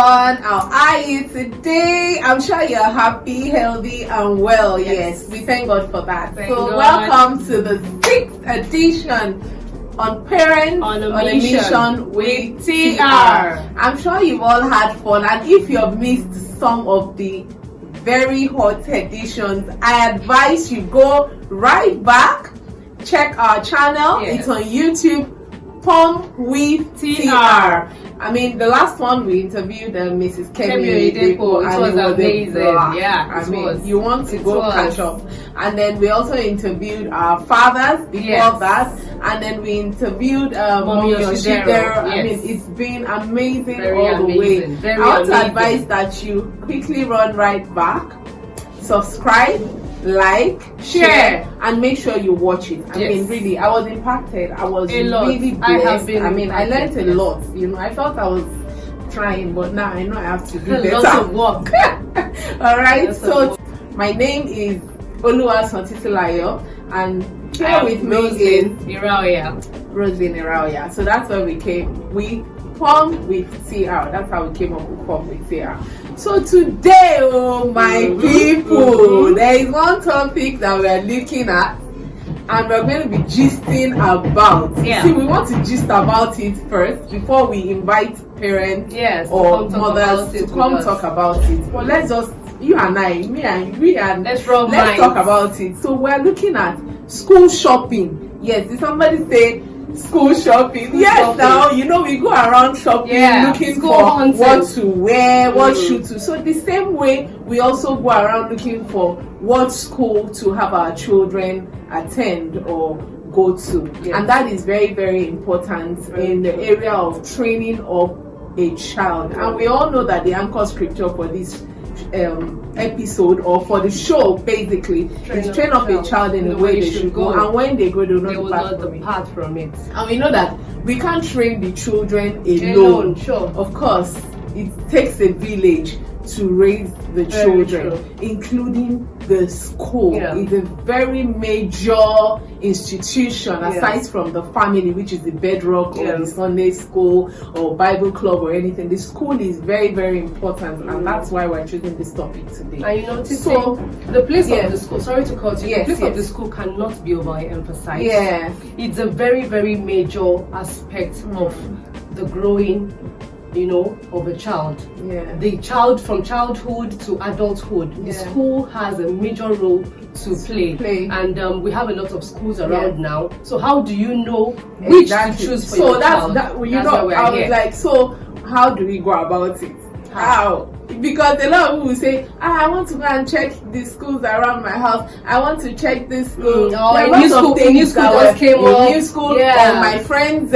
everyone, how are you today? I'm sure you're happy, healthy and well. Yes, we thank God for that. Thank God. Welcome to the 6th edition on Parents on a Mission with TR. I'm sure you've all had fun, and if you've missed some of the very hot editions, I advise you go right back, check our channel. It's on YouTube, Pom with TR. I mean, the last one we interviewed Mrs. Kemi Oyedepo, and it was amazing. You want to go catch up. And then we also interviewed our fathers before that, and then we interviewed Mommy Yoshidero. I mean, it's been amazing the way. I want to advise that you quickly run right back, subscribe, like, share, and make sure you watch it. I mean, really, I was impacted. I was really blessed. I learned a lot. You know, I felt I was trying, but now I know I have to do better. Lots of work. All right. So my name is Oluwatitolayo, and here with me is Roslyn Irauya. So that's where we came. We Pom with TR. That's how we came up with Pom with TR. So today, oh my people, there is one topic that we are looking at, and we're going to be gisting about. See, we want to gist about it first before we invite parents or mothers to come talk about it. But let's just, you and I, me and we, and let's talk about it. So we're looking at school shopping. Yes, did somebody say school shopping? Now you know we go around shopping looking for what to wear, what shoe to. So the same way we also go around looking for what school to have our children attend or go to, and that is very, very important in the area of training of a child. And we all know that the anchor scripture for this episode, or for the show, basically is train up a child in the way they should go, and when they go they will not depart from it. And we know that we can't train the children alone. Of course, it takes a village to raise the children, including the school. It's a very major institution aside from the family, which is the bedrock of the Sunday school or Bible club or anything. The school is very, very important, and that's why we're choosing this topic today. And you notice, so the place of the school, sorry to cut you, the place of the school cannot be overemphasized. It's a very, very major aspect of the growing, you know, of a child. The child, from childhood to adulthood, the school has a major role to play. And we have a lot of schools around now. So how do you know which to choose for your child? I was like, so how do we go about it? How? Because a lot of people will say, I want to go and check the schools around my house. I want to check this school. New school, or my friend's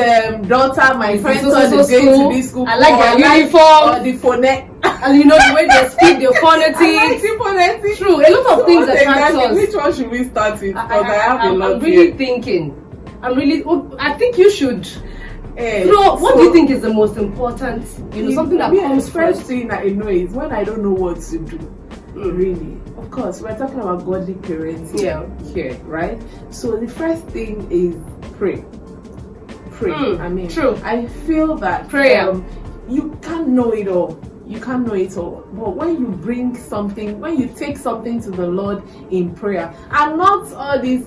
daughter, my friend's son is going to this school. I like their uniform, or the phonetics. And you know the way they speak, the phonetics. I like the phonetics. True, a lot of things attract us. Which one should we start with? Because I'm really thinking. I think you should. So, what do you think is the most important? You know, something that comes first thing I know is when I don't know what to do. Really, of course, we're talking about godly parents here, right? So the first thing is pray. I feel that prayer. You can't know it all. But when you bring something, when you take something to the Lord in prayer, and not all this,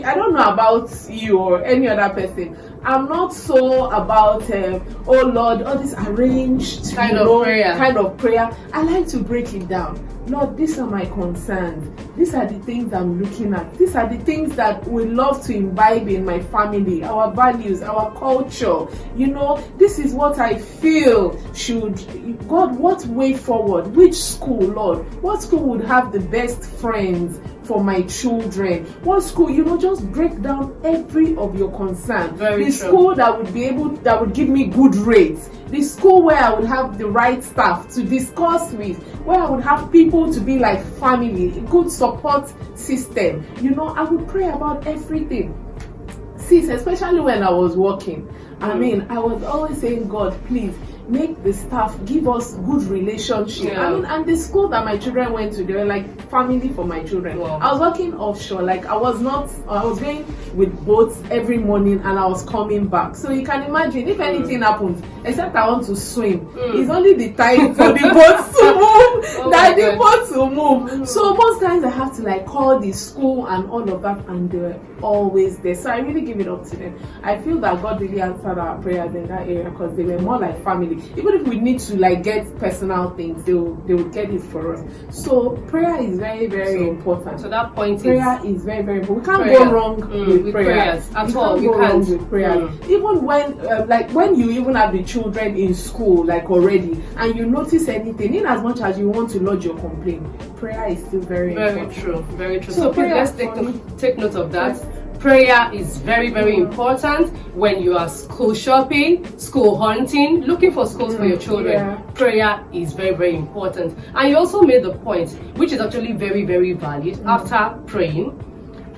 I don't know about you or any other person, I'm not so about oh Lord, all this arranged kind of prayer. I like to break it down. Lord, these are my concerns. These are the things I'm looking at. These are the things that we love to imbibe in my family, our values, our culture. You know, this is what I feel should, God, what way forward? Which school, Lord? What school would have the best friends for my children? What school, you know, just break down every of your concerns. The school that would give me good rates. The school where I would have the right staff to discuss with, where I would have people to be like family, a good support system. You know, I would pray about everything. Sis, especially when I was working, I mean, I was always saying, God, please, make the staff give us good relationship. Yeah. I mean, and the school that my children went to, they were like family for my children. Wow. I was working offshore, like I was going with boats every morning and I was coming back. So you can imagine if anything happens, except I want to swim, it's only the time for the boats to move that the boats will move. So most times I have to like call the school and all of that, and they were always there. So I really give it up to them. I feel that God really answered our prayers in that area, because they were more like family. Even if we need to like get personal things, they would get it for us. So prayer is very, very important. So that point, prayer is very, very important. We can't go wrong with prayers at all. You can't go wrong with prayer. Even when like when you even have the children in school like already, and you notice anything, in as much as you want to lodge your complaint, prayer is still very important. Very true. So please, let's take note of that. Prayer is very, very important when you are school shopping, school hunting, looking for schools for your children. Yeah. Prayer is very, very important. And you also made the point, which is actually very, very valid. After praying,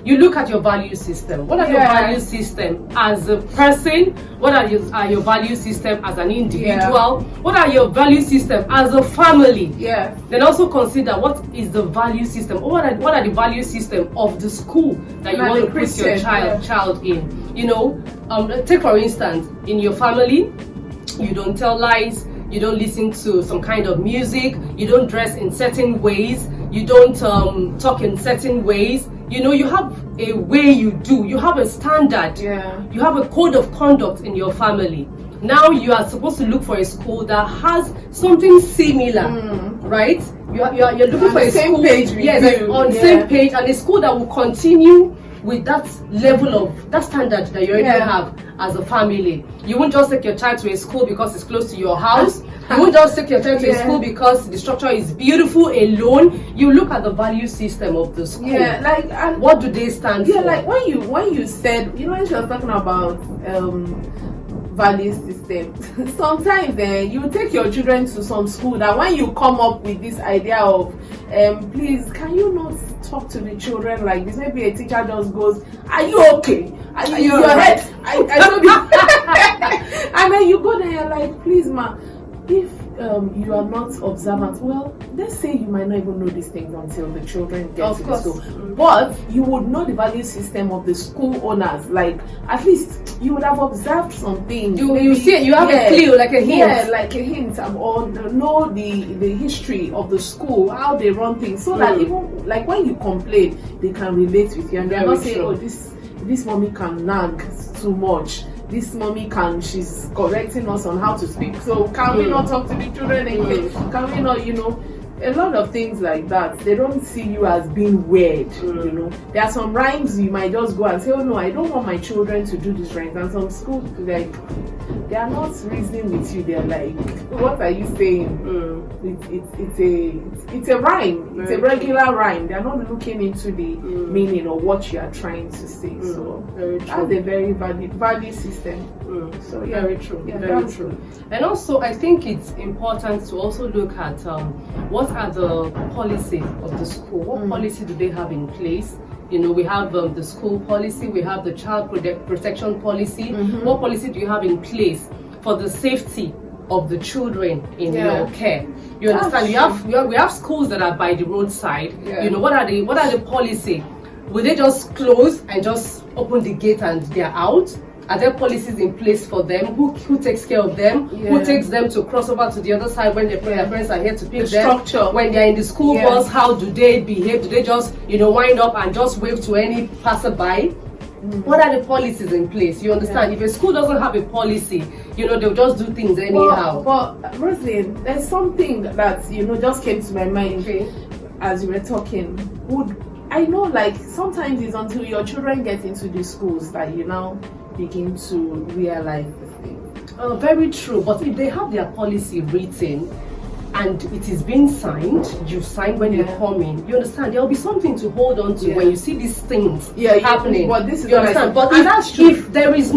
you look at your value system. What are your value system as a person? What are your value system as an individual? What are your value system as a family? Then also consider what is the value system, or what are the value system of the school that you want to put your child in. You know, take for instance, in your family, you don't tell lies, you don't listen to some kind of music, you don't dress in certain ways, you don't talk in certain ways. You know, you have a way you do, you have a standard, you have a code of conduct in your family. Now you are supposed to look for a school that has something similar, right? You're looking for a school, on the same page, and a school that will continue with that level of that standard that you already have as a family. You won't just take your child to a school because it's close to your house. You won't just take your child to a school because the structure is beautiful alone. You look at the value system of the school. What do they stand for? Like when you said, you know, when she was talking about value system, sometimes you take your children to some school that when you come up with this idea of please, can you not talk to the children like this? Maybe a teacher just goes, are you okay? Are you your head? I told you. And then you go there, you're like, please ma, if you are not observant, well, let's say you might not even know these things until the children get to the school. But you would know the value system of the school owners. Like, at least you would have observed some things. You see it, you have a clue, like a hint. Yeah, like a hint, or know the history of the school, how they run things, so that even like when you complain, they can relate with you, and they're not saying, oh, this mommy can nag too much. This mommy she's correcting us on how to speak. So can we not talk to the children again? Can we not, you know, a lot of things like that. They don't see you as being weird, you know. There are some rhymes you might just go and say, oh no, I don't want my children to do this rhymes. And some schools, like, they are not reasoning with you. They're like, what are you saying? It's a rhyme. It's a regular rhyme. They're not looking into the meaning or what you are trying to say. So that's a very value system. So very true. Very true. And also, I think it's important to also look at what are the policy of the school. What policy do they have in place? You know, we have the school policy, we have the child protection policy. What policy do you have in place for the safety of the children in your care? You understand? We have schools that are by the roadside. You know, what are the policy? Will they just close and just open the gate and they're out? Are there policies in place for them? Who takes care of them? Who takes them to cross over to the other side when their parents are here to pick them? Structure. When they're in the school bus, how do they behave? Do they just, you know, wind up and just wave to any passerby? What are the policies in place? You understand? If a school doesn't have a policy, you know, they'll just do things anyhow. But Roslyn, there's something that, you know, just came to my mind as you were talking. I know, like, sometimes it's until your children get into the schools that you now begin to realize this thing. Very true. But if they have their policy written and it is being signed, you sign when you come in, you understand, there will be something to hold on to when you see these things happening. But this is you understand? But if there is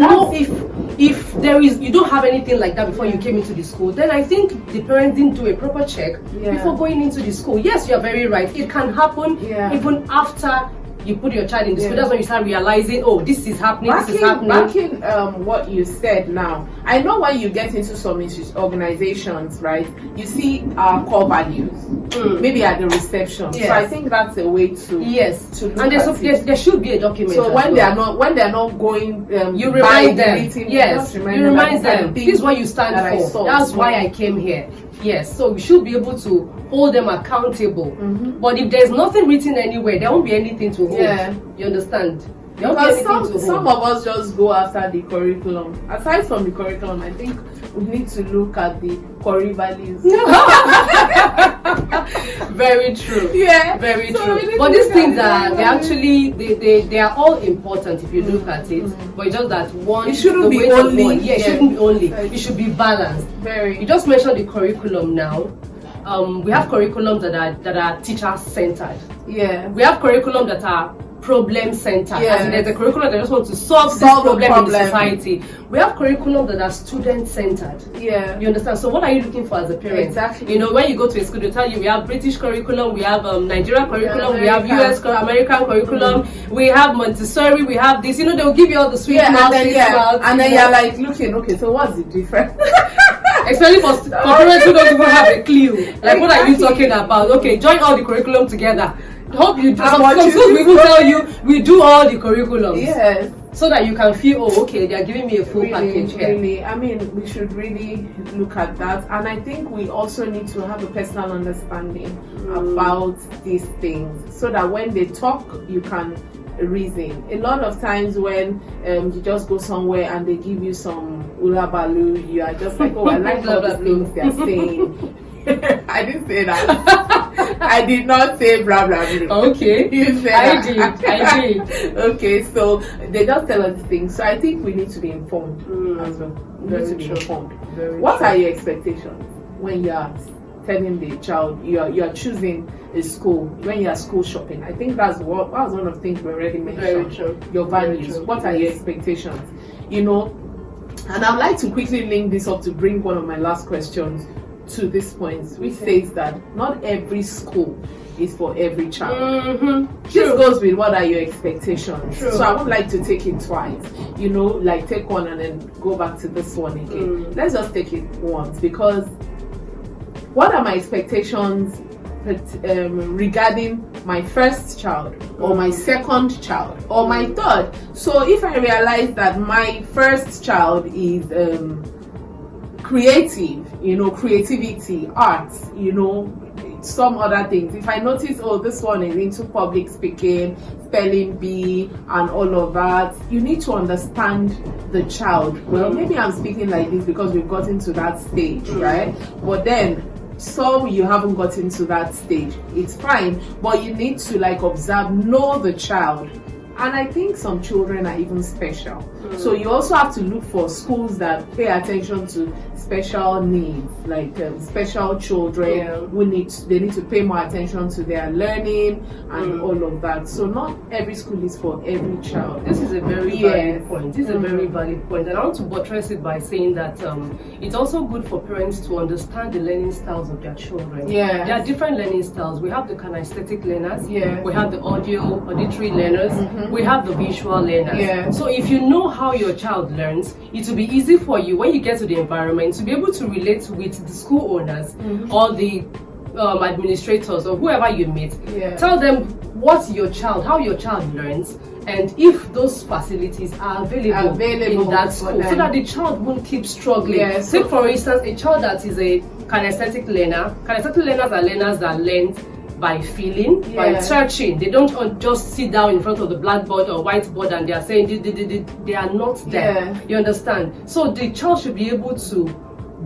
if there is, you don't have anything like that before you came into the school, then I think the parents didn't do a proper check before going into the school. Yes, you are very right. It can happen even after you put your child in the school, that's when you start realizing, oh, this is happening, this is happening. Back in what you said now, I know when you get into some organizations, right, you see our core values, maybe at the reception. So I think that's a way to look and there should be a document. So when they're not going, you remind them. Meeting, you remind them. This is what you stand for. That's why I came here. Yes, so we should be able to hold them accountable. But if there's nothing written anywhere, there won't be anything to hold. You understand? Because some of us just go after the curriculum. Aside from the curriculum, I think we need to look at the core values. Very true. Yeah, very true. But these things are they are all important if you look at it. But it's just that one. It shouldn't be only. It shouldn't be only. It should be balanced. Very. You just mentioned the curriculum now. We have curriculums that are teacher centered. Yeah. We have curriculum that are problem centered. As there's a curriculum that just wants to solve this problem in the society. We have curriculum that are student centered. Yeah. You understand? So what are you looking for as a parent? Exactly. You know, when you go to a school, they tell you we have British curriculum, we have Nigerian curriculum, we have American curriculum, we have Montessori, we have this. You know, they'll give you all the sweet mouth, and then you're like looking, okay, so what's the difference? Especially for parents who don't even have a clue. Like, what are you talking about? Okay, join all the curriculum together. Hope you do. Some schools will even tell you we do all the curriculums. Yes. So that you can feel, oh, okay, they are giving me a full package here. Really, I mean, we should really look at that, and I think we also need to have a personal understanding about these things, so that when they talk, you can reason. A lot of times when you just go somewhere and they give you some ulabalu, you are just like, oh, I like all the things they are saying. I didn't say that. I did not say blah blah blah. Okay. You said I did. Okay, so they just tell us things. So I think we need to be informed as well. We need to be informed. What are your expectations when you are telling the child you are choosing a school, when you are school shopping? I think that was one of the things we already mentioned. Very true. Your values. What are your expectations? You know, and I'd like to quickly link this up to bring one of my last questions to this point, which says that not every school is for every child. This goes with what are your expectations. So I would like to take it twice, you know, like take one and then go back to this one again. Let's just take it once, because what are my expectations regarding my first child or my second child or my third? So if I realize that my first child is creative, you know, creativity, arts, you know, some other things. If I notice, oh, this one is into public speaking, spelling bee, and all of that, you need to understand the child. Well, maybe I'm speaking like this because we've gotten to that stage, right? But then some you haven't gotten to that stage. It's fine, but you need to like observe, know the child. And I think some children are even special. So you also have to look for schools that pay attention to special needs, like special children who need to pay more attention to their learning and all of that. So not every school is for every child. This is a very valid point. This is a very valid point, and I want to buttress it by saying that it's also good for parents to understand the learning styles of their children. Yeah, there are different learning styles. We have the kinesthetic learners. We have the auditory learners. We have the visual learners. So if you know how your child learns, it will be easy for you when you get to the environment to be able to relate with the school owners or the administrators or whoever you meet. Tell them how your child learns, and if those facilities are available in that school, so that the child won't keep struggling. Take for instance a child that is a kinesthetic learner. Kinesthetic learners are learners that learn by feeling, by searching. They don't just sit down in front of the blackboard or whiteboard and they are saying they are not there. You understand? So the child should be able to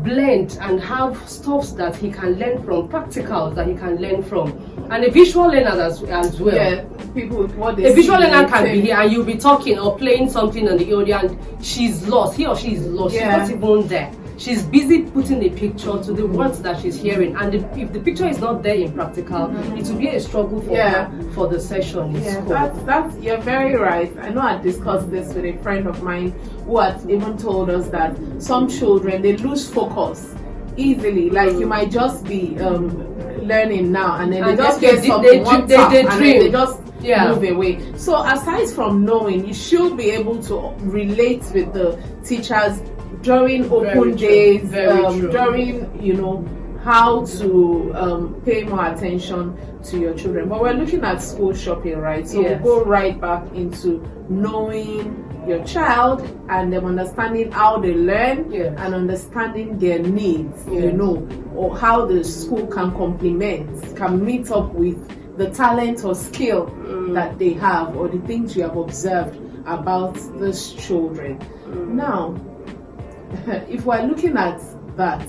blend and have stuffs that he can learn from, practicals that he can learn from, and a visual learner as well. A visual learner can be here and you'll be talking or playing something on the audio and she's lost, he or she is lost, she's not even there. She's busy putting a picture to the words that she's hearing, and if the picture is not there in practical, it will be a struggle for her for the session in school. That's you're very right. I know I discussed this with a friend of mine who had even told us that some children, they lose focus easily. Like you might just be learning now, and then they just get something, and then they just move away. So aside from knowing, you should be able to relate with the teachers during open days, during, you know, how to pay more attention to your children. But we're looking at school shopping, right? So we'll go right back into knowing your child and them understanding how they learn and understanding their needs, you know, or how the school can meet up with the talent or skill that they have, or the things you have observed about these children. Now, if we're looking at that,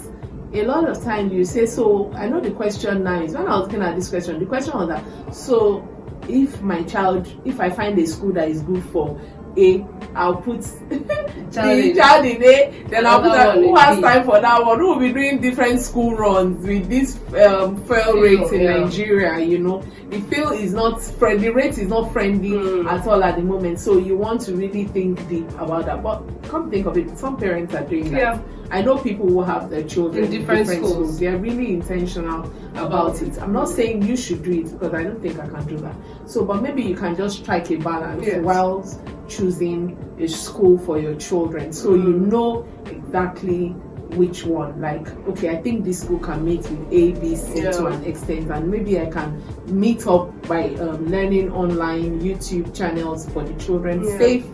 a lot of times you say, so I know the question now is, when I was looking at this question, the question was that, so if I find a school that is good for A, I'll put the child in A, then I'll put who has time for that one, who will be doing different school runs with this fail rates in Nigeria, you know. The field is not friendly, the rate is not friendly at all at the moment, so you want to really think deep about that. But come think of it, some parents are doing that. I know people who have their children in different schools. They are really intentional about it. I'm not saying you should do it, because I don't think I can do that. So, but maybe you can just strike a balance while choosing a school for your children, so you know exactly which one. Like, okay, I think this school can meet with A, B, C to an extent, and maybe I can meet up by learning online, YouTube channels for the children, safe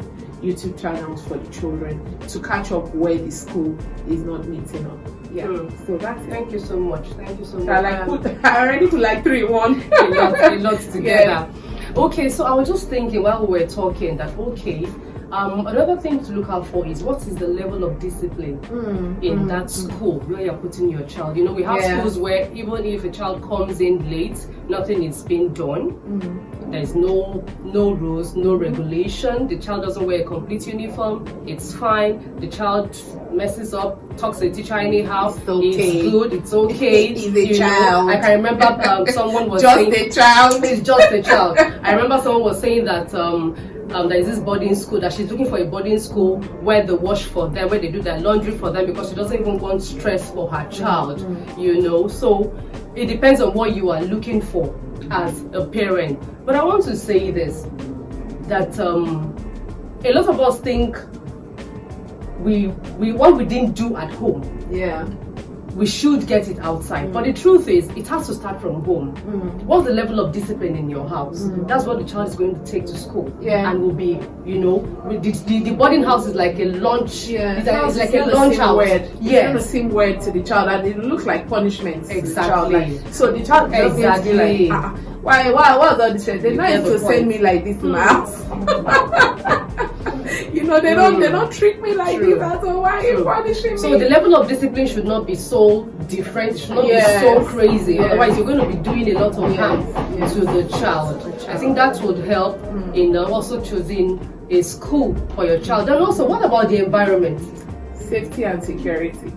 YouTube channels for the children, to catch up where the school is not meeting up. So that's it. Thank you so much. I already put like 3 in 1. a lot together. Okay, so I was just thinking while we were talking that another thing to look out for is what is the level of discipline in that school where you're putting your child. You know, we have schools where even if a child comes in late, nothing is being done. There's no rules, no regulation. The child doesn't wear a complete uniform. It's fine. The child messes up, talks to the teacher anyhow. It's good. It's okay. He's a child. I can remember someone was saying, it's just a child. I remember someone was saying that there is this boarding school, that she's looking for a boarding school where they wash for them, where they do their laundry for them, because she doesn't even want stress for her child. You know, so it depends on what you are looking for as a parent. But I want to say this, that a lot of us think what we didn't do at home, we should get it outside. But the truth is, it has to start from home. What's the level of discipline in your house? That's what the child is going to take to school. And will be, you know, the boarding house is like a lunch. It's like a lunch house. It's not the same word to the child, and it looks like punishment. Exactly. So the child just needs to be like, why what's all this? They're not used to send me like this in my house. You know, they don't treat me like this. So why are you punishing me? So the level of discipline should not be so different. It should not be so crazy. Otherwise, you're going to be doing a lot of harm to the child. I think that would help in also choosing a school for your child. And also, what about the environment? Safety and security.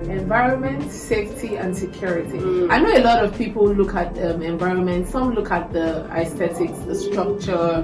Environment, safety and security. I know a lot of people look at environment. Some look at the aesthetics, the structure,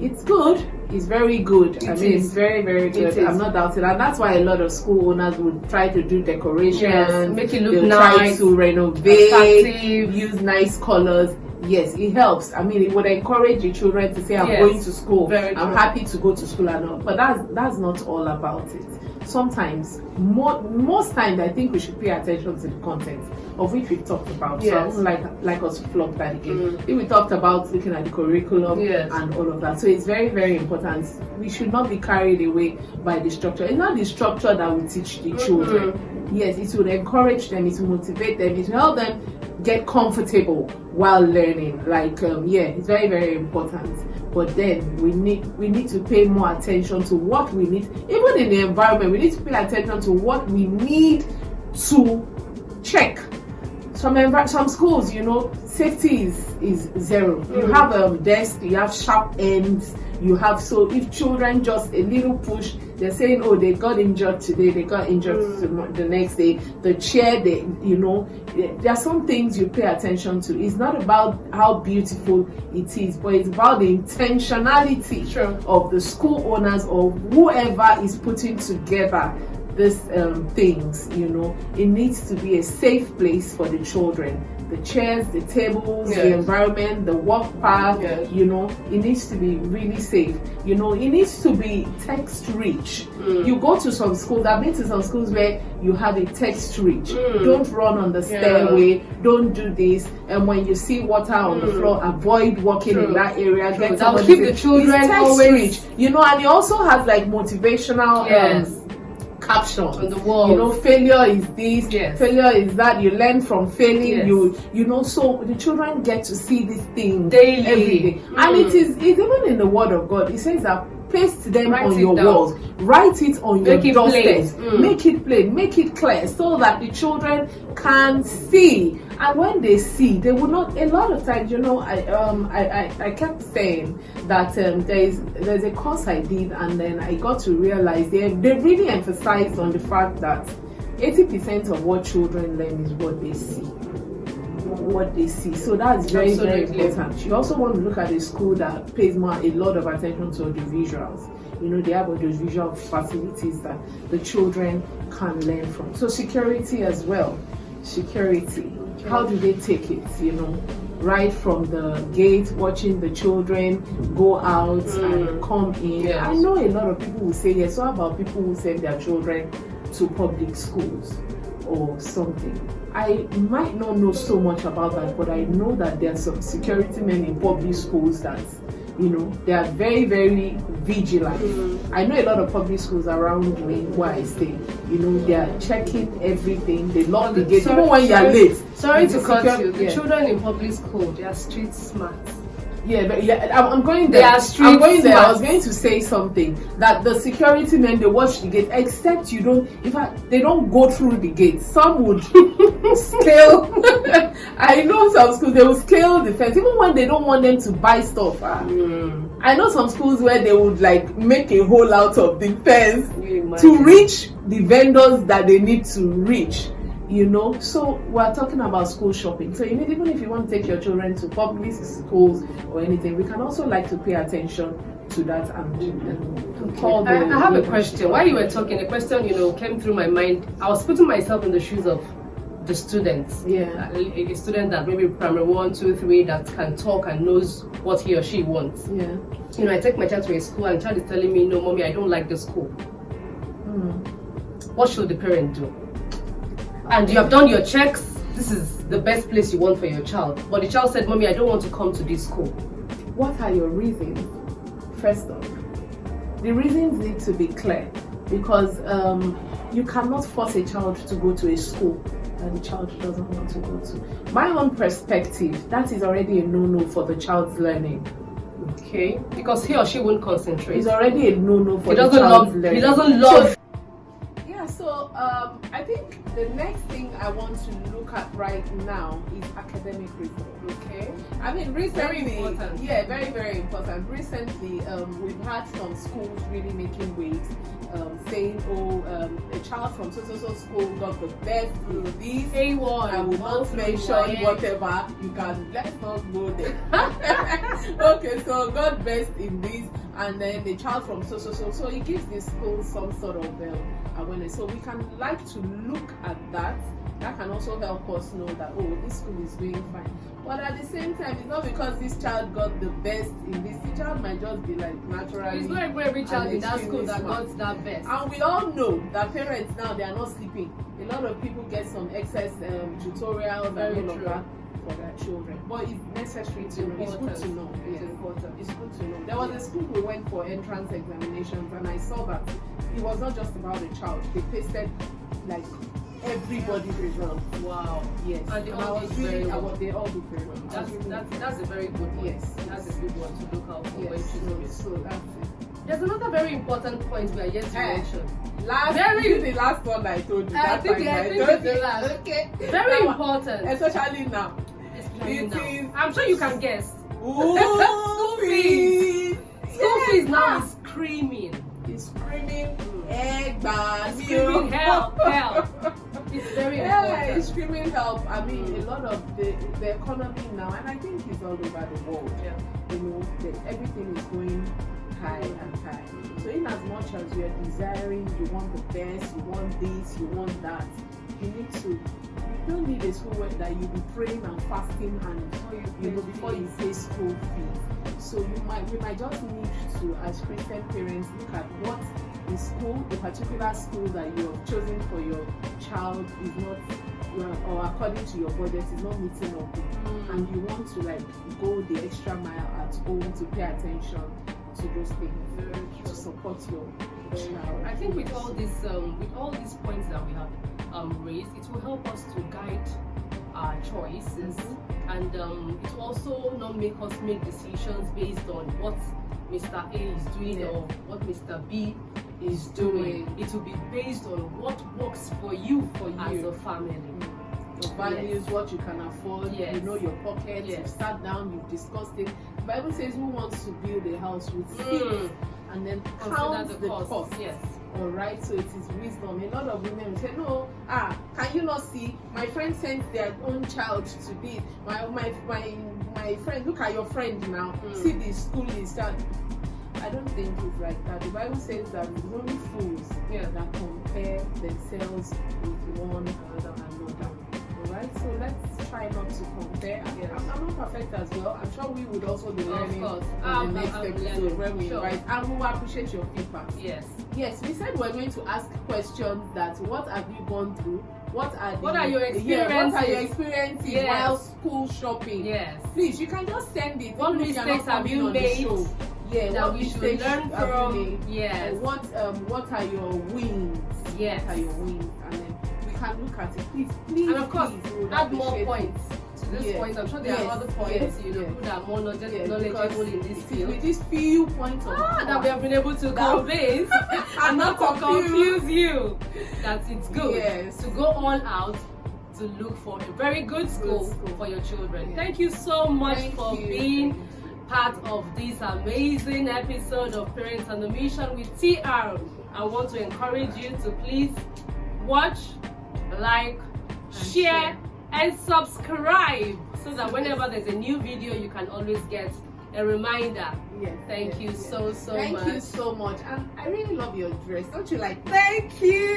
it's good. It's very good. It's very, very good. I'm not doubting. And that's why a lot of school owners would try to do decorations, make it look nice, try to renovate, use nice colors. Yes, it helps. I mean, it would encourage the children to say, I'm going to school. I'm happy to go to school and all. But that's not all about it. Sometimes, most times, I think we should pay attention to the content, of which we've talked about. So I wouldn't like us to flog that again. If we talked about looking at the curriculum and all of that. So it's very, very important. We should not be carried away by the structure. It's not the structure that will teach the children. Yes, it will encourage them, it will motivate them, it will help them get comfortable while learning. It's very, very important. But then we need to pay more attention to what we need. Even in the environment, we need to pay attention to what we need to check. Some schools, you know, safety is zero. You have a desk, you have sharp ends, so if children just a little push, they're saying, oh, they got injured today, they got injured the next day. The chair, there are some things you pay attention to. It's not about how beautiful it is, but it's about the intentionality of the school owners or whoever is putting together these things. You know, it needs to be a safe place for the children the chairs, the tables, the environment, the walk path, you know, it needs to be really safe. You know, it needs to be text rich. You go to some schools, I've been to some schools where you have a text rich. Don't run on the stairway, don't do this. And when you see water on the floor, avoid walking in that area. That will keep the children always rich. You know, and it also has like motivational captions on the wall. You know, failure is this, failure is that. You learn from failing. You know, so the children get to see this thing daily, every day. And it's even in the Word of God. It says that paste them on your walls, write it on your doorsteps, make it plain, make it clear, so that the children can see. And when they see, they will not. A lot of times, you know, I kept saying that there's a course I did, and then I got to realize they really emphasized on the fact that 80% of what children learn is what they see. So that's very, very important. You also want to look at a school that pays a lot of attention to the visuals. You know, they have all those visual facilities that the children can learn from. So security as well. Security. How do they take it? You know, right from the gate, watching the children go out and come in. I know a lot of people will say yes. So how about people who send their children to public schools or something? I might not know so much about that, but I know that there are some security men in public schools that, you know, they are very, very vigilant. I know a lot of public schools around me where I stay. You know, they are checking everything. They lock the gate even when you are late. Sorry to cut you. The children in public school, they are street smart. I'm going there. I'm going there. I was going to say something that the security men, they watch the gate, except you don't. In fact, they don't go through the gate. Some would scale. I know some schools they will scale the fence even when they don't want them to buy stuff. I know some schools where they would like make a hole out of the fence to reach the vendors that they need to reach. You know, so we're talking about school shopping. So you need, even if you want to take your children to public schools or anything, we can also like to pay attention to that and call them. I have a question. While you were talking, a question, you know, came through my mind. I was putting myself in the shoes of the students. A student that maybe primary 1, 2, 3 that can talk and knows what he or she wants. You know, I take my child to a school and the child is telling me, no, mommy, I don't like the school. What should the parent do? And you have done your checks, this is the best place you want for your child. But the child said, mommy, I don't want to come to this school. What are your reasons? First off, the reasons need to be clear, because you cannot force a child to go to a school that the child doesn't want to go to. My own perspective, that is already a no-no for the child's learning. Okay, because he or she won't concentrate. It's already a no-no for the child's learning. He doesn't love. So I think the next thing I want to look at right now is academic results. Okay, I mean recently, very important. Very, very important. Recently, we've had some schools really making waves, saying, a child from so school got the best in this. A1. I will not mention whatever. You can, let's not go there. Okay, so got best in this, and then the child from so it gives the school some sort of awareness. So we can like to look at that. That can also help us know that, this school is doing fine. But at the same time, it's not because this child got the best in this. The child might just be like naturally. It's not every child in that school that got that best. And we all know that parents now, they are not sleeping. A lot of people get some excess tutorials and all of that for their children. But it's necessary to know. It's good to know. It's important. It's good to know. There was a school we went for entrance examinations, and I saw that it was not just about the child. They pasted like everybody's results. Wow. Yes. And they all did very well. They all did very well. That's a very good one. Yes. That's a good one to look out for when choosing. So that's it. There's another very important point we are yet to mention. The last one I told you. I think it's the last. Okay. Very important. Especially now. I'm sure you can guess. School fees. School fees now is screaming. It's screaming. Screaming help. It's very important. It's screaming help. I mean, a lot of the economy now, and I think it's all over the world. You know, everything is going high and high. So in as much as you're desiring, you want the best, you want this, you want that, you need to don't need a school where that you'll be praying and fasting and before you pay school fees. So we might just need to, as Christian parents, look at what the school, the particular school that you have chosen for your child is not, or according to your budget, is not meeting up with, and you want to like go the extra mile at home to pay attention to those things, to support your child. I think with all these points that we have raised, it will help us to guide our choices, and it will also not make us make decisions based on what Mr. A is doing or what Mr. B is doing. It will be based on what works for you as a family. Your values, what you can afford, you know your pocket, you've sat down, you've discussed it. The Bible says who wants to build a house with faith and then count the cost. Alright, so it is wisdom. A lot of women say, no, can you not see? My friend sent their own child to be my friend, look at your friend now. See the school is that. I don't think it's like that. The Bible says that it's only fools that compare themselves with one another. Alright, so let's try not to compare. I'm not perfect as well. I'm sure we would also be learning in the next episode when we write. And we will appreciate your feedback. Yes, we said we're going to ask questions that what have you gone through? What are your experiences while school shopping? Please, you can just send it. What mistakes have you made? That we should learn from. What are your wins? What are your wins? And then we can look at it. Please. And of course, add more points to this point. I'm sure there are other points, that are more knowledgeable in this field. With these few points that we have been able to convince and not to confuse you that it's good to go all out to look for a very good school for your children. Thank you so much for being part of this amazing episode of Parents on a Mission with TR. I want to encourage you to please watch, like, share and subscribe so that whenever there's a new video you can always get a reminder. Thank you so much. Thank you so much. And I really love your dress. Don't you like? Thank you.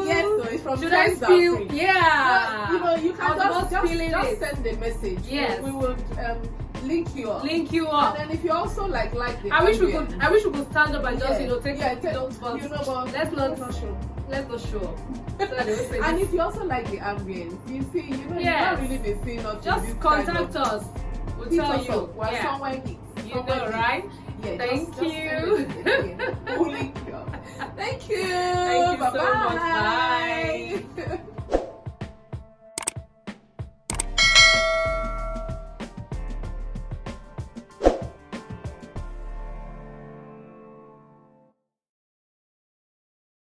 Yes, so it's from Should I feel? You can just send the message. We will link you up. And then if you also like the I wish we could stand up and just take notes, but let's not show up. And if you also like the ambience, you see, you don't really be seeing us. Just contact us. We'll tell you. We're somewhere neat. You know, right? Thank you. Thank you. Thank you so much. Bye.